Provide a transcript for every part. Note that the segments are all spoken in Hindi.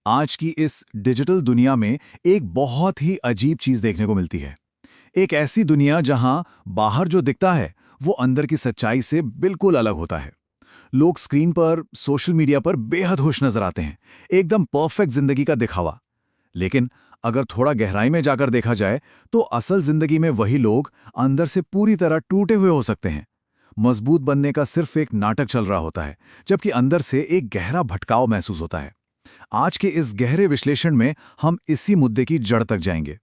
आज की इस डिजिटल दुनिया में एक बहुत ही अजीब चीज देखने को मिलती है। एक ऐसी दुनिया जहां बाहर जो दिखता है वो अंदर की सच्चाई से बिल्कुल अलग होता है। लोग स्क्रीन पर, सोशल मीडिया पर बेहद खुश नजर आते हैं, एकदम परफेक्ट जिंदगी का दिखावा। लेकिन अगर थोड़ा गहराई में जाकर देखा जाए तो असल जिंदगी में वही लोग अंदर से पूरी तरह टूटे हुए हो सकते हैं। मजबूत बनने का सिर्फ एक नाटक चल रहा होता है, जबकि अंदर से एक गहरा भटकाव महसूस होता है। आज के इस गहरे विश्लेषण में हम इसी मुद्दे की जड़ तक जाएंगे।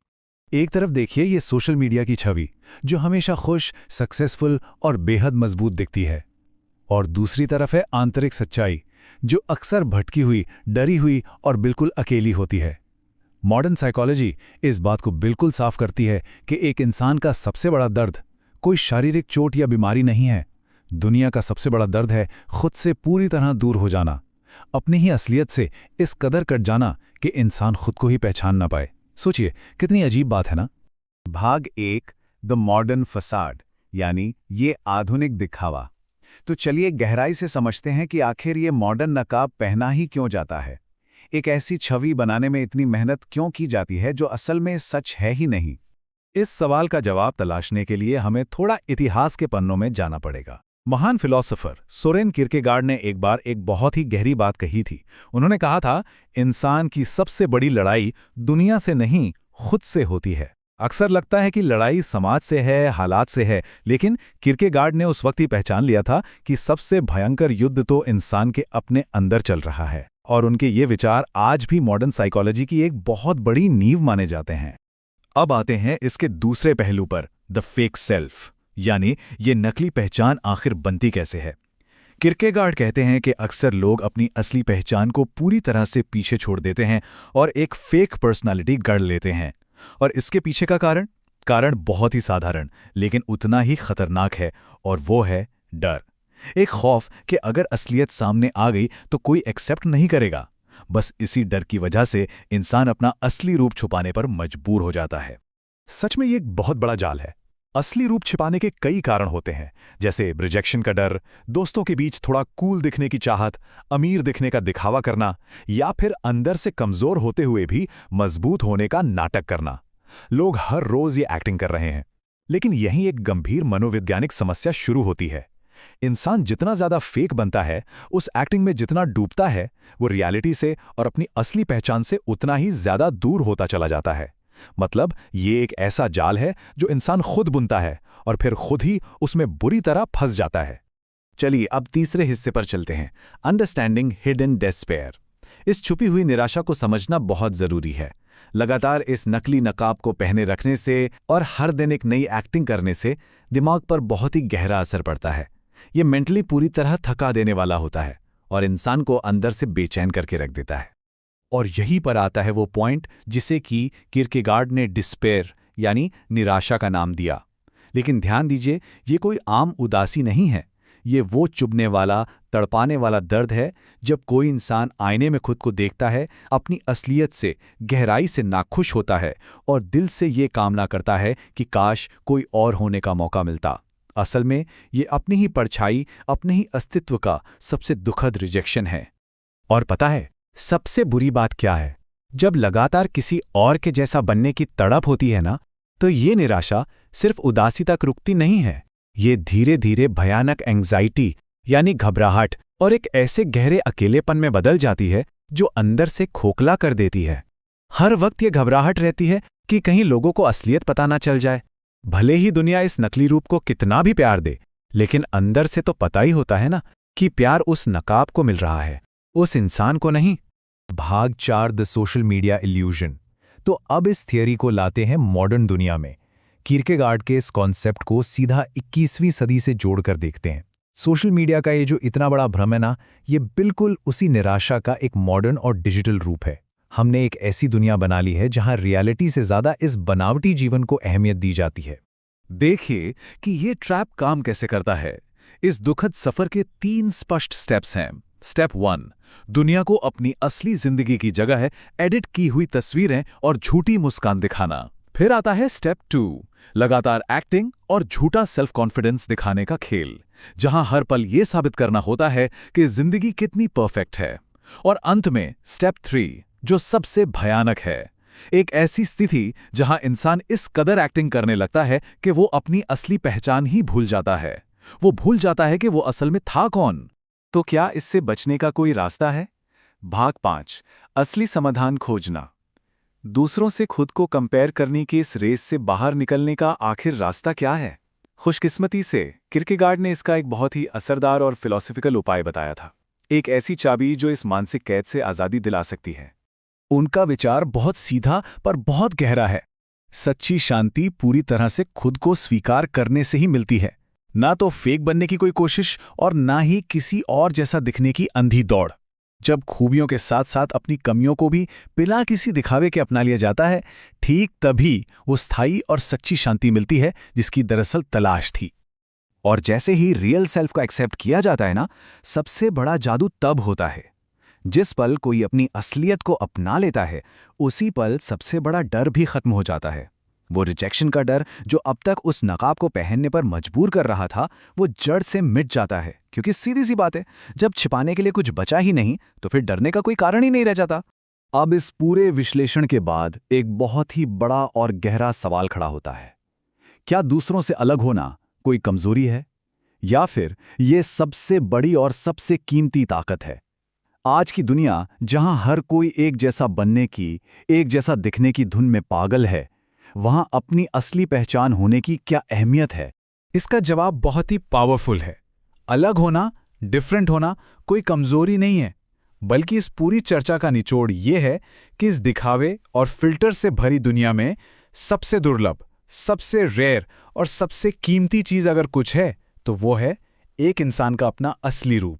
एक तरफ देखिए ये सोशल मीडिया की छवि जो हमेशा खुश, सक्सेसफुल और बेहद मजबूत दिखती है, और दूसरी तरफ है आंतरिक सच्चाई जो अक्सर भटकी हुई, डरी हुई और बिल्कुल अकेली होती है। मॉडर्न साइकोलॉजी इस बात को बिल्कुल साफ करती है कि एक इंसान का सबसे बड़ा दर्द कोई शारीरिक चोट या बीमारी नहीं है। दुनिया का सबसे बड़ा दर्द है खुद से पूरी तरह दूर हो जाना, अपनी ही असलियत से इस कदर कट जाना कि इंसान खुद को ही पहचान ना पाए। सोचिए कितनी अजीब बात है ना। भाग 1, द मॉडर्न फसाड, यानी ये आधुनिक दिखावा। तो चलिए गहराई से समझते हैं कि आखिर ये मॉडर्न नकाब पहना ही क्यों जाता है। एक ऐसी छवि बनाने में इतनी मेहनत क्यों की जाती है जो असल में सच है ही नहीं। इस सवाल का जवाब तलाशने के लिए हमें थोड़ा इतिहास के पन्नों में जाना पड़ेगा। महान फिलोसोफर सोरेन किरकेगार्ड ने एक बार एक बहुत ही गहरी बात कही थी। उन्होंने कहा था, इंसान की सबसे बड़ी लड़ाई दुनिया से नहीं, खुद से होती है। अक्सर लगता है कि लड़ाई समाज से है, हालात से है, लेकिन किरकेगार्ड ने उस वक्त ही पहचान लिया था कि सबसे भयंकर युद्ध तो इंसान के अपने अंदर चल रहा है। और उनके ये विचार आज भी मॉडर्न साइकोलॉजी की एक बहुत बड़ी नींव माने जाते हैं। अब आते हैं इसके दूसरे पहलू पर, द फेक सेल्फ, यानी ये नकली पहचान आखिर बनती कैसे है। किरकेगार्ड कहते हैं कि अक्सर लोग अपनी असली पहचान को पूरी तरह से पीछे छोड़ देते हैं और एक फेक पर्सनालिटी गढ़ लेते हैं। और इसके पीछे का कारण बहुत ही साधारण लेकिन उतना ही खतरनाक है, और वो है डर। एक खौफ कि अगर असलियत सामने आ गई तो कोई एक्सेप्ट नहीं करेगा। बस इसी डर की वजह से इंसान अपना असली रूप छुपाने पर मजबूर हो जाता है। सच में ये एक बहुत बड़ा जाल है। असली रूप छिपाने के कई कारण होते हैं, जैसे रिजेक्शन का डर, दोस्तों के बीच थोड़ा कूल दिखने की चाहत, अमीर दिखने का दिखावा करना, या फिर अंदर से कमजोर होते हुए भी मजबूत होने का नाटक करना। लोग हर रोज ये एक्टिंग कर रहे हैं, लेकिन यहीं एक गंभीर मनोवैज्ञानिक समस्या शुरू होती है। इंसान जितना ज्यादा फेक बनता है, उस एक्टिंग में जितना डूबता है, वो रियलिटी से और अपनी असली पहचान से उतना ही ज्यादा दूर होता चला जाता है। मतलब ये एक ऐसा जाल है जो इंसान खुद बुनता है और फिर खुद ही उसमें बुरी तरह फंस जाता है। चलिए अब तीसरे हिस्से पर चलते हैं, अंडरस्टैंडिंग हिडन डेस्पेयर। इस छुपी हुई निराशा को समझना बहुत जरूरी है। लगातार इस नकली नकाब को पहने रखने से और हर दिन एक नई एक्टिंग करने से दिमाग पर बहुत ही गहरा असर पड़ता है। ये मेंटली पूरी तरह थका देने वाला होता है और इंसान को अंदर से बेचैन करके रख देता है। और यहीं पर आता है वो पॉइंट जिसे कि किरकेगार्ड ने डिस्पेयर यानी निराशा का नाम दिया। लेकिन ध्यान दीजिए, ये कोई आम उदासी नहीं है। ये वो चुभने वाला, तड़पाने वाला दर्द है जब कोई इंसान आईने में खुद को देखता है, अपनी असलियत से गहराई से नाखुश होता है और दिल से ये कामना करता है कि काश कोई और होने का मौका मिलता। असल में ये अपनी ही परछाई, अपने ही अस्तित्व का सबसे दुखद रिजेक्शन है। और पता है सबसे बुरी बात क्या है? जब लगातार किसी और के जैसा बनने की तड़प होती है ना, तो ये निराशा सिर्फ उदासी तक रुकती नहीं है। ये धीरे धीरे भयानक एंग्जाइटी यानी घबराहट और एक ऐसे गहरे अकेलेपन में बदल जाती है जो अंदर से खोखला कर देती है। हर वक्त ये घबराहट रहती है कि कहीं लोगों को असलियत पता ना चल जाए। भले ही दुनिया इस नकली रूप को कितना भी प्यार दे, लेकिन अंदर से तो पता ही होता है ना कि प्यार उस नकाब को मिल रहा है, उस इंसान को नहीं। भाग 4, द सोशल मीडिया इल्यूजन। तो अब इस थियरी को लाते हैं मॉडर्न दुनिया में। किरकेगार्ड के इस कॉन्सेप्ट को सीधा 21वीं सदी से जोड़कर देखते हैं। सोशल मीडिया का ये जो इतना बड़ा भ्रम है ना, ये बिल्कुल उसी निराशा का एक मॉडर्न और डिजिटल रूप है। हमने एक ऐसी दुनिया बना ली है जहां रियलिटी से ज्यादा इस बनावटी जीवन को अहमियत दी जाती है। देखिए कि ये ट्रैप काम कैसे करता है। इस दुखद सफर के 3 स्पष्ट स्टेप्स हैं। स्टेप 1, दुनिया को अपनी असली जिंदगी की जगह एडिट की हुई तस्वीरें और झूठी मुस्कान दिखाना। फिर आता है स्टेप 2, लगातार एक्टिंग और झूठा सेल्फ कॉन्फिडेंस दिखाने का खेल, जहां हर पल ये साबित करना होता है कि जिंदगी कितनी परफेक्ट है। और अंत में स्टेप 3, जो सबसे भयानक है। एक ऐसी स्थिति जहां इंसान इस कदर एक्टिंग करने लगता है कि वो अपनी असली पहचान ही भूल जाता है। वो भूल जाता है कि वो असल में था कौन। तो क्या इससे बचने का कोई रास्ता है? भाग 5, असली समाधान खोजना। दूसरों से खुद को कंपेयर करने की इस रेस से बाहर निकलने का आखिर रास्ता क्या है? खुशकिस्मती से किरकेगार्ड ने इसका एक बहुत ही असरदार और फिलॉसफिकल उपाय बताया था। एक ऐसी चाबी जो इस मानसिक कैद से आज़ादी दिला सकती है। उनका विचार बहुत सीधा पर बहुत गहरा है। सच्ची शांति पूरी तरह से खुद को स्वीकार करने से ही मिलती है, ना तो फेक बनने की कोई कोशिश और ना ही किसी और जैसा दिखने की अंधी दौड़। जब खूबियों के साथ साथ अपनी कमियों को भी बिना किसी दिखावे के अपना लिया जाता है, ठीक तभी वो स्थायी और सच्ची शांति मिलती है जिसकी दरअसल तलाश थी। और जैसे ही रियल सेल्फ को एक्सेप्ट किया जाता है ना, सबसे बड़ा जादू तब होता है। जिस पल कोई अपनी असलियत को अपना लेता है, उसी पल सबसे बड़ा डर भी खत्म हो जाता है। वो रिजेक्शन का डर जो अब तक उस नकाब को पहनने पर मजबूर कर रहा था, वो जड़ से मिट जाता है। क्योंकि सीधी सी बात है, जब छिपाने के लिए कुछ बचा ही नहीं तो फिर डरने का कोई कारण ही नहीं रह जाता। अब इस पूरे विश्लेषण के बाद एक बहुत ही बड़ा और गहरा सवाल खड़ा होता है। क्या दूसरों से अलग होना कोई कमजोरी है, या फिर ये सबसे बड़ी और सबसे कीमती ताकत है? आज की दुनिया जहां हर कोई एक जैसा बनने की, एक जैसा दिखने की धुन में पागल है, वहां अपनी असली पहचान होने की क्या अहमियत है? इसका जवाब बहुत ही पावरफुल है। अलग होना, डिफरेंट होना कोई कमजोरी नहीं है, बल्कि इस पूरी चर्चा का निचोड़ ये है कि इस दिखावे और फिल्टर से भरी दुनिया में सबसे दुर्लभ, सबसे रेयर और सबसे कीमती चीज अगर कुछ है तो वो है एक इंसान का अपना असली रूप।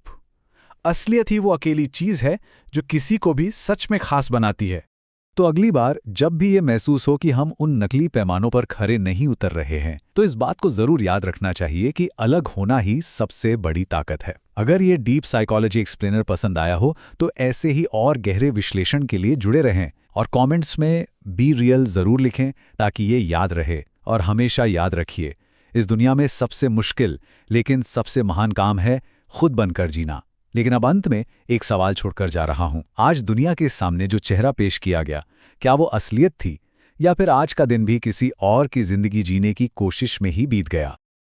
असलियत ही वो अकेली चीज है जो किसी को भी सच में खास बनाती है। तो अगली बार जब भी ये महसूस हो कि हम उन नकली पैमानों पर खरे नहीं उतर रहे हैं, तो इस बात को जरूर याद रखना चाहिए कि अलग होना ही सबसे बड़ी ताकत है। अगर ये डीप साइकोलॉजी एक्सप्लेनर पसंद आया हो तो ऐसे ही और गहरे विश्लेषण के लिए जुड़े रहें और कमेंट्स में बी रियल जरूर लिखें ताकि ये याद रहे। और हमेशा याद रखिए, इस दुनिया में सबसे मुश्किल लेकिन सबसे महान काम है खुद बनकर जीना। लेकिन अब अंत में एक सवाल छोड़कर जा रहा हूं। आज दुनिया के सामने जो चेहरा पेश किया गया, क्या वो असलियत थी, या फिर आज का दिन भी किसी और की जिंदगी जीने की कोशिश में ही बीत गया?